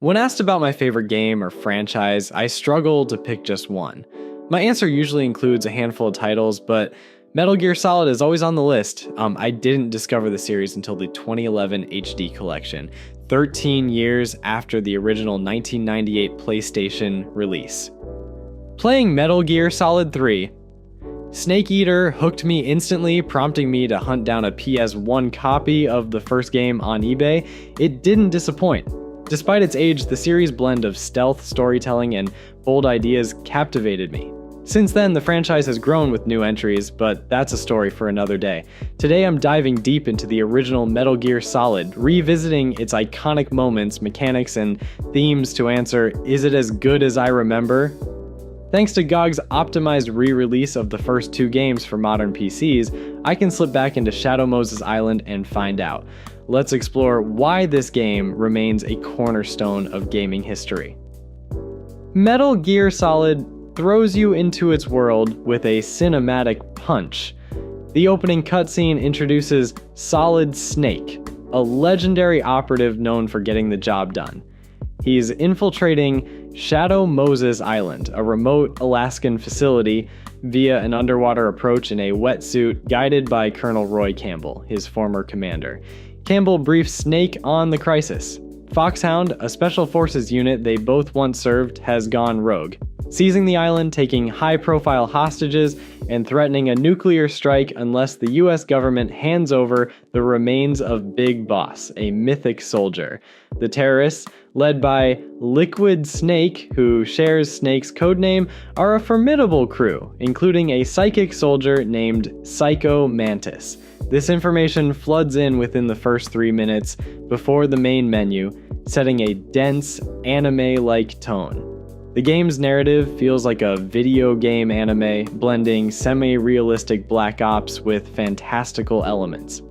When asked about my favorite game or franchise, I struggle to pick just one. My answer usually includes a handful of titles, but Metal Gear Solid is always on the list. I didn't discover the series until the 2011 HD collection, 13 years after the original 1998 PlayStation release. Playing Metal Gear Solid 3, Snake Eater hooked me instantly, prompting me to hunt down a PS1 copy of the first game on eBay. It didn't disappoint. Despite its age, the series' blend of stealth, storytelling, and bold ideas captivated me. Since then, the franchise has grown with new entries, but that's a story for another day. Today I'm diving deep into the original Metal Gear Solid, revisiting its iconic moments, mechanics, and themes to answer, is it as good as I remember? Thanks to GOG's optimized re-release of the first two games for modern PCs, I can slip back into Shadow Moses Island and find out. Let's explore why this game remains a cornerstone of gaming history. Metal Gear Solid throws you into its world with a cinematic punch. The opening cutscene introduces Solid Snake, a legendary operative known for getting the job done. He's infiltrating Shadow Moses Island, a remote Alaskan facility, via an underwater approach in a wetsuit guided by Colonel Roy Campbell, his former commander. Campbell briefs Snake on the crisis. Foxhound, a special forces unit they both once served, has gone rogue, seizing the island, taking high-profile hostages, and threatening a nuclear strike unless the US government hands over the remains of Big Boss, a mythic soldier. The terrorists, led by Liquid Snake, who shares Snake's codename, are a formidable crew, including a psychic soldier named Psycho Mantis. This information floods in within the first 3 minutes before the main menu, setting a dense, anime-like tone. The game's narrative feels like a video game anime, blending semi-realistic Black Ops with fantastical elements.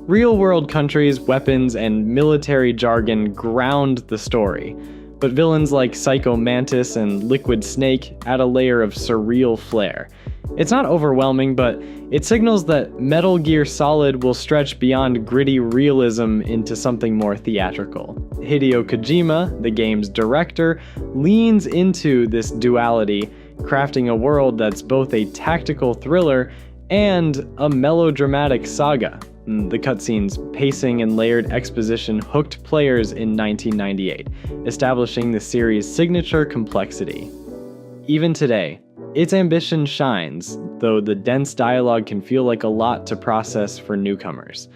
Real-world countries, weapons, and military jargon ground the story, but villains like Psycho Mantis and Liquid Snake add a layer of surreal flair. It's not overwhelming, but it signals that Metal Gear Solid will stretch beyond gritty realism into something more theatrical. Hideo Kojima, the game's director, leans into this duality, crafting a world that's both a tactical thriller and a melodramatic saga. The cutscenes, pacing, and layered exposition hooked players in 1998, establishing the series' signature complexity. Even today, its ambition shines, though the dense dialogue can feel like a lot to process for newcomers.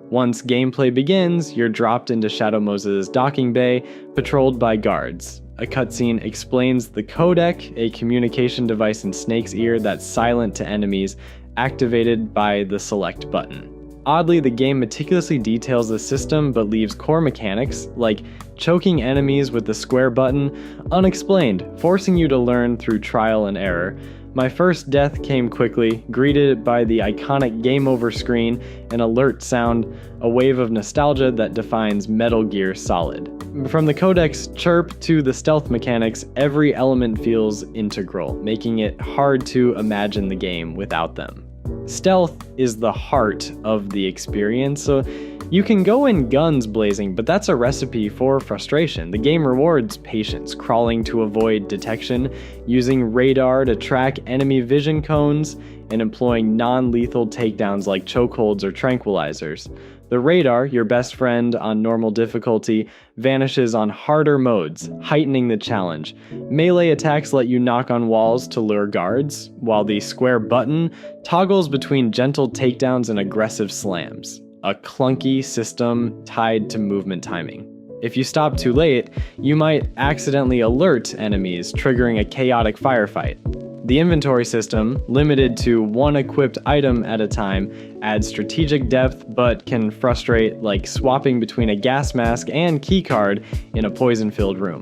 Once gameplay begins, you're dropped into Shadow Moses' docking bay, patrolled by guards. A cutscene explains the codec, a communication device in Snake's ear that's silent to enemies, activated by the select button. Oddly, the game meticulously details the system but leaves core mechanics, like choking enemies with the square button, unexplained, forcing you to learn through trial and error. My first death came quickly, greeted by the iconic game over screen and alert sound, a wave of nostalgia that defines Metal Gear Solid. From the codec's chirp to the stealth mechanics, every element feels integral, making it hard to imagine the game without them. Stealth is the heart of the experience, so you can go in guns blazing, but that's a recipe for frustration. The game rewards patience, crawling to avoid detection, using radar to track enemy vision cones, and employing non-lethal takedowns like chokeholds or tranquilizers. The radar, your best friend on normal difficulty, vanishes on harder modes, heightening the challenge. Melee attacks let you knock on walls to lure guards, while the square button toggles between gentle takedowns and aggressive slams. A clunky system tied to movement timing. If you stop too late, you might accidentally alert enemies, triggering a chaotic firefight. The inventory system, limited to one equipped item at a time, adds strategic depth but can frustrate, like swapping between a gas mask and keycard in a poison-filled room.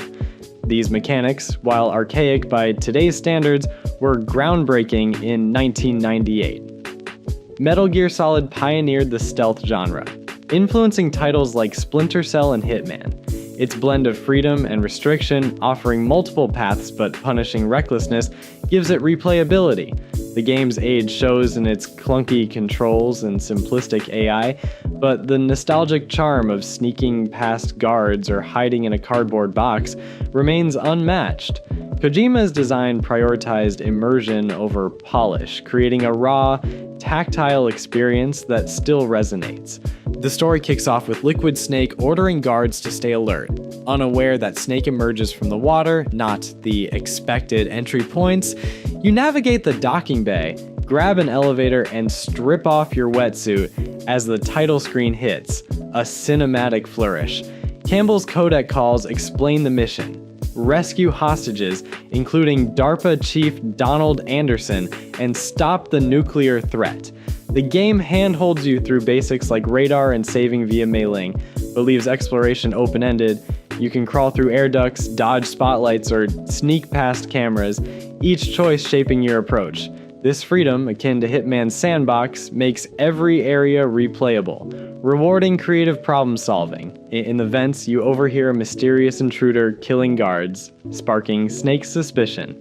These mechanics, while archaic by today's standards, were groundbreaking in 1998. Metal Gear Solid pioneered the stealth genre, influencing titles like Splinter Cell and Hitman. Its blend of freedom and restriction, offering multiple paths but punishing recklessness, gives it replayability. The game's age shows in its clunky controls and simplistic AI, but the nostalgic charm of sneaking past guards or hiding in a cardboard box remains unmatched. Kojima's design prioritized immersion over polish, creating a raw, tactile experience that still resonates. The story kicks off with Liquid Snake ordering guards to stay alert, unaware that Snake emerges from the water, not the expected entry points. You navigate the docking bay, grab an elevator, and strip off your wetsuit as the title screen hits, a cinematic flourish. Campbell's codec calls explain the mission. Rescue hostages, including DARPA Chief Donald Anderson, and stop the nuclear threat. The game handholds you through basics like radar and saving via mailing, but leaves exploration open-ended. You can crawl through air ducts, dodge spotlights, or sneak past cameras, each choice shaping your approach. This freedom, akin to Hitman's sandbox, makes every area replayable, rewarding creative problem solving. In the vents, you overhear a mysterious intruder killing guards, sparking Snake's suspicion.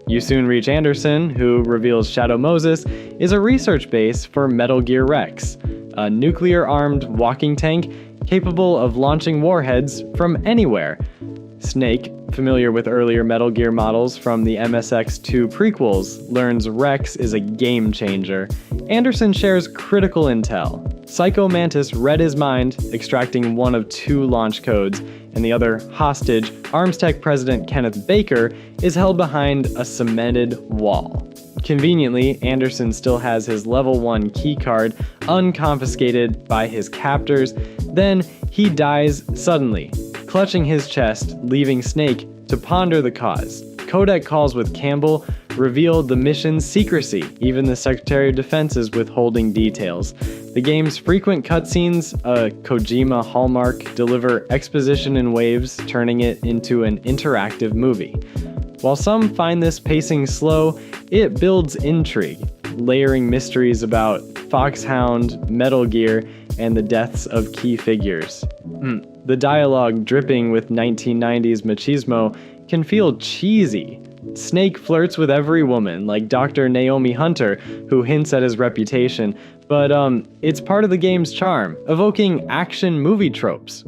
You soon reach Anderson, who reveals Shadow Moses is a research base for Metal Gear Rex, a nuclear-armed walking tank capable of launching warheads from anywhere. Snake, familiar with earlier Metal Gear models from the MSX2 prequels, learns Rex is a game changer. Anderson shares critical intel. Psycho Mantis read his mind, extracting one of 2 launch codes, and the other hostage, ArmsTech President Kenneth Baker, is held behind a cemented wall. Conveniently, Anderson still has his level 1 keycard unconfiscated by his captors. Then he dies suddenly, clutching his chest, leaving Snake to ponder the cause. Codec calls with Campbell revealed the mission's secrecy, even the Secretary of Defense is withholding details. The game's frequent cutscenes, a Kojima hallmark, deliver exposition in waves, turning it into an interactive movie. While some find this pacing slow, it builds intrigue, layering mysteries about Foxhound, Metal Gear, and the deaths of key figures. The dialogue, dripping with 1990s machismo, can feel cheesy. Snake flirts with every woman, like Dr. Naomi Hunter, who hints at his reputation, but it's part of the game's charm, evoking action movie tropes.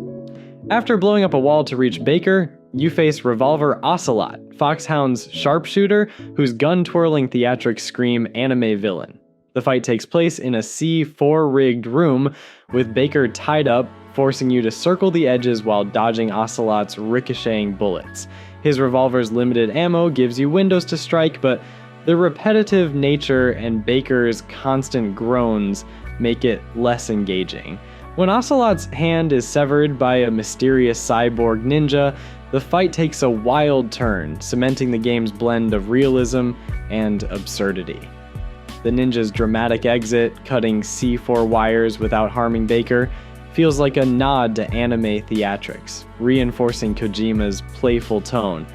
After blowing up a wall to reach Baker, you face Revolver Ocelot, Foxhound's sharpshooter, whose gun-twirling theatrics scream anime villain. The fight takes place in a C4-rigged room, with Baker tied up, forcing you to circle the edges while dodging Ocelot's ricocheting bullets. His revolver's limited ammo gives you windows to strike, but the repetitive nature and Baker's constant groans make it less engaging. When Ocelot's hand is severed by a mysterious cyborg ninja, the fight takes a wild turn, cementing the game's blend of realism and absurdity. The ninja's dramatic exit, cutting C4 wires without harming Baker, feels like a nod to anime theatrics, reinforcing Kojima's playful tone.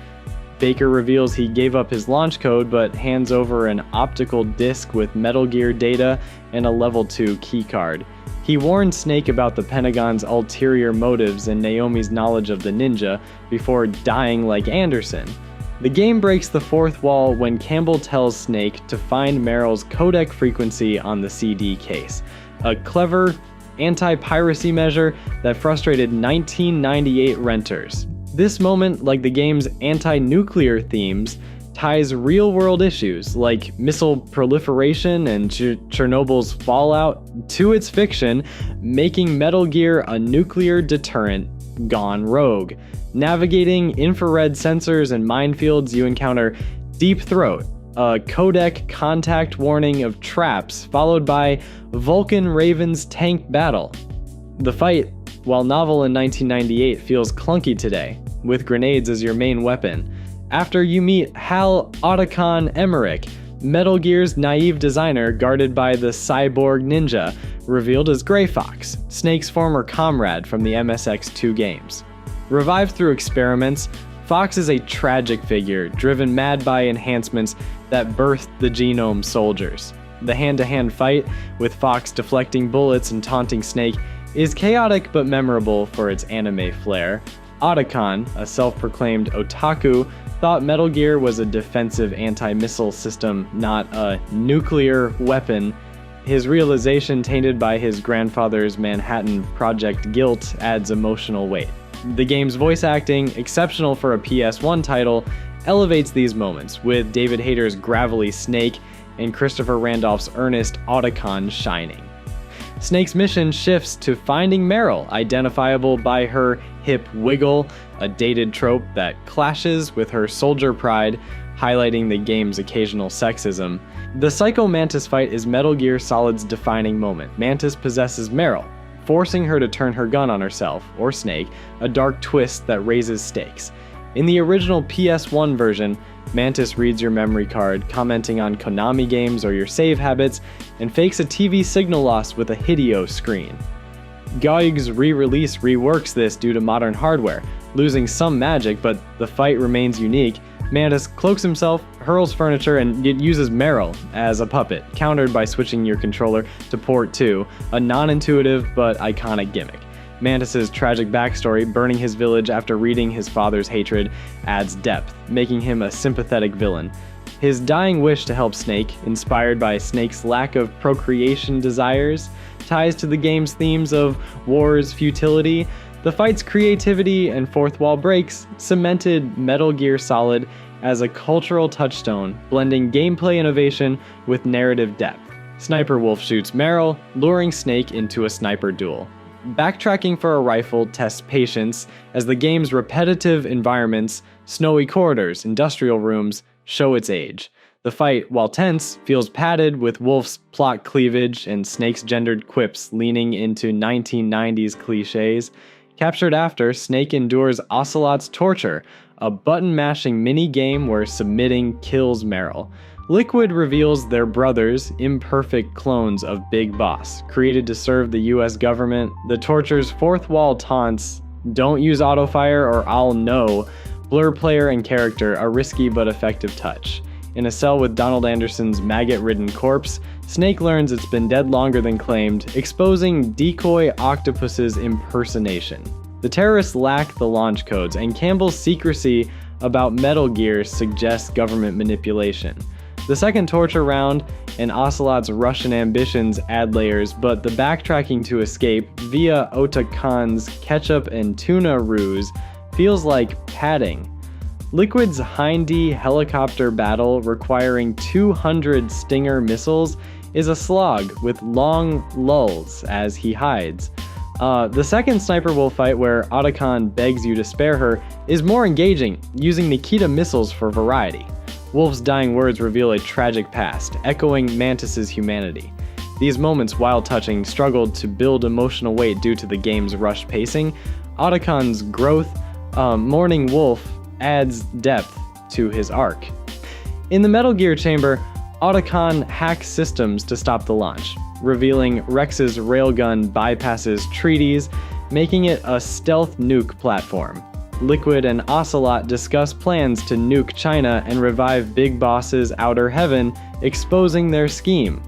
Baker reveals he gave up his launch code but hands over an optical disc with Metal Gear data and a level 2 keycard. He warns Snake about the Pentagon's ulterior motives and Naomi's knowledge of the ninja before dying like Anderson. The game breaks the fourth wall when Campbell tells Snake to find Meryl's codec frequency on the CD case, a clever anti-piracy measure that frustrated 1998 renters. This moment, like the game's anti-nuclear themes, ties real-world issues like missile proliferation and Chernobyl's fallout to its fiction, making Metal Gear a nuclear deterrent gone rogue. Navigating infrared sensors and minefields, you encounter Deep Throat, a codec contact warning of traps, followed by Vulcan Raven's tank battle. The fight, while novel in 1998, feels clunky today, with grenades as your main weapon. After you meet Hal Otacon Emmerich, Metal Gear's naive designer guarded by the cyborg ninja, revealed as Grey Fox, Snake's former comrade from the MSX2 games. Revived through experiments, Fox is a tragic figure, driven mad by enhancements that birthed the Genome Soldiers. The hand-to-hand fight, with Fox deflecting bullets and taunting Snake, is chaotic but memorable for its anime flair. Otacon, a self-proclaimed otaku, thought Metal Gear was a defensive anti-missile system, not a nuclear weapon. His realization, tainted by his grandfather's Manhattan Project guilt, adds emotional weight. The game's voice acting, exceptional for a PS1 title, elevates these moments, with David Hayter's gravelly Snake and Christopher Randolph's earnest Otacon shining. Snake's mission shifts to finding Meryl, identifiable by her hip wiggle, a dated trope that clashes with her soldier pride, highlighting the game's occasional sexism. The Psycho Mantis fight is Metal Gear Solid's defining moment. Mantis possesses Meryl, forcing her to turn her gun on herself, or Snake, a dark twist that raises stakes. In the original PS1 version, Mantis reads your memory card, commenting on Konami games or your save habits, and fakes a TV signal loss with a Hideo screen. GOG's re-release reworks this due to modern hardware, losing some magic, but the fight remains unique. Mantis cloaks himself, hurls furniture, and uses Meryl as a puppet, countered by switching your controller to port 2, a non-intuitive but iconic gimmick. Mantis's tragic backstory, burning his village after reading his father's hatred, adds depth, making him a sympathetic villain. His dying wish to help Snake, inspired by Snake's lack of procreation desires, ties to the game's themes of war's futility. The fight's creativity and fourth wall breaks cemented Metal Gear Solid as a cultural touchstone, blending gameplay innovation with narrative depth. Sniper Wolf shoots Meryl, luring Snake into a sniper duel. Backtracking for a rifle tests patience, as the game's repetitive environments, snowy corridors, industrial rooms, show its age. The fight, while tense, feels padded with Wolf's plot cleavage and Snake's gendered quips leaning into 1990s cliches. Captured after, Snake endures Ocelot's torture, a button-mashing mini-game where submitting kills Meryl. Liquid reveals they're brothers, imperfect clones of Big Boss, created to serve the US government. The torture's fourth wall taunts, "Don't use autofire or I'll know," blur player and character, a risky but effective touch. In a cell with Donald Anderson's maggot-ridden corpse, Snake learns it's been dead longer than claimed, exposing Decoy Octopus's impersonation. The terrorists lack the launch codes, and Campbell's secrecy about Metal Gear suggests government manipulation. The second torture round and Ocelot's Russian ambitions add layers, but the backtracking to escape via Otacon's ketchup and tuna ruse feels like padding. Liquid's Hindy helicopter battle, requiring 200 Stinger missiles, is a slog with long lulls as he hides. The second Sniper Wolf fight, where Otacon begs you to spare her, is more engaging, using Nikita missiles for variety. Wolf's dying words reveal a tragic past, echoing Mantis's humanity. These moments, while touching, struggled to build emotional weight due to the game's rushed pacing. Otacon's growth, mourning Wolf, adds depth to his arc. In the Metal Gear chamber, Otacon hacks systems to stop the launch, revealing Rex's railgun bypasses treaties, making it a stealth nuke platform. Liquid and Ocelot discuss plans to nuke China and revive Big Boss's Outer Heaven, exposing their scheme.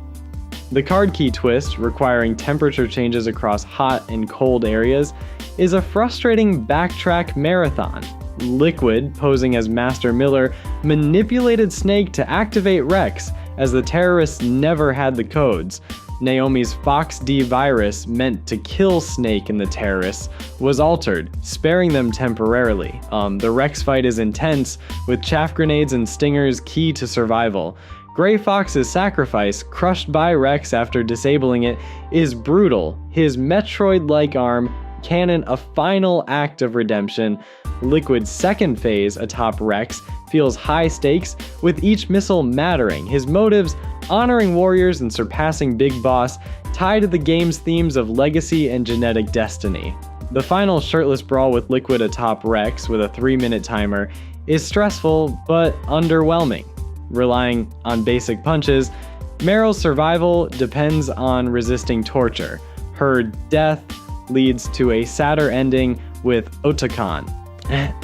The card key twist, requiring temperature changes across hot and cold areas, is a frustrating backtrack marathon. Liquid, posing as Master Miller, manipulated Snake to activate Rex, as the terrorists never had the codes. Naomi's FOXD virus, meant to kill Snake and the terrorists, was altered, sparing them temporarily. The Rex fight is intense, with chaff grenades and stingers key to survival. Gray Fox's sacrifice, crushed by Rex after disabling it, is brutal. His Metroid-like arm, cannon a final act of redemption. Liquid's second phase atop Rex feels high stakes, with each missile mattering. His motives, honoring warriors and surpassing Big Boss, tie to the game's themes of legacy and genetic destiny. The final shirtless brawl with Liquid atop Rex with a 3-minute timer is stressful but underwhelming. Relying on basic punches, Meryl's survival depends on resisting torture. Her death leads to a sadder ending with Otacon.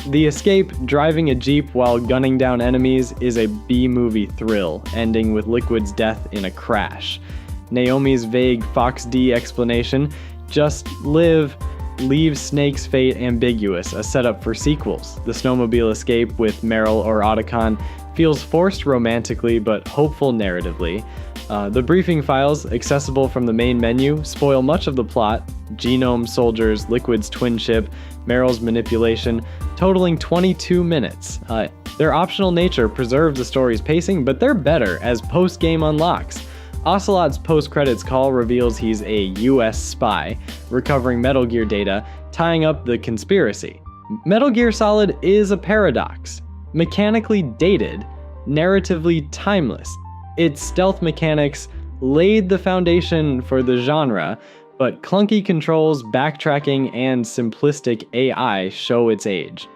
The escape, driving a jeep while gunning down enemies, is a B-movie thrill, ending with Liquid's death in a crash. Naomi's vague FOXD explanation, "Just live," leaves Snake's fate ambiguous, a setup for sequels. The snowmobile escape with Meryl or Otacon feels forced romantically but hopeful narratively. The briefing files, accessible from the main menu, spoil much of the plot: Genome Soldiers, Liquid's twin ship, Meryl's manipulation, totaling 22 minutes. Their optional nature preserves the story's pacing, but they're better as post-game unlocks. Ocelot's post-credits call reveals he's a US spy, recovering Metal Gear data, tying up the conspiracy. Metal Gear Solid is a paradox. Mechanically dated, narratively timeless. Its stealth mechanics laid the foundation for the genre, but clunky controls, backtracking, and simplistic AI show its age.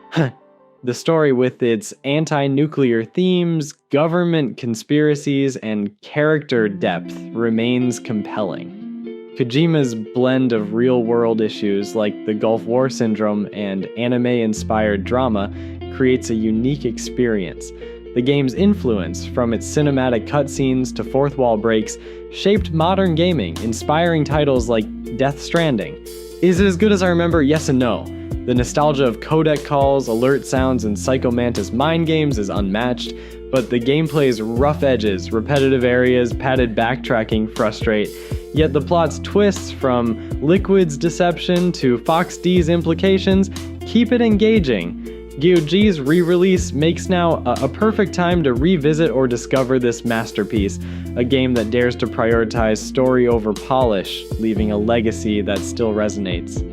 The story, with its anti-nuclear themes, government conspiracies, and character depth, remains compelling. Kojima's blend of real-world issues like the Gulf War syndrome and anime-inspired drama creates a unique experience. The game's influence, from its cinematic cutscenes to fourth-wall breaks, shaped modern gaming, inspiring titles like Death Stranding. Is it as good as I remember? Yes and no. The nostalgia of codec calls, alert sounds, and Psycho Mantis mind games is unmatched, but the gameplay's rough edges, repetitive areas, padded backtracking frustrate, yet the plot's twists, from Liquid's deception to Fox D's implications, keep it engaging. GOG's re-release makes now a perfect time to revisit or discover this masterpiece, a game that dares to prioritize story over polish, leaving a legacy that still resonates.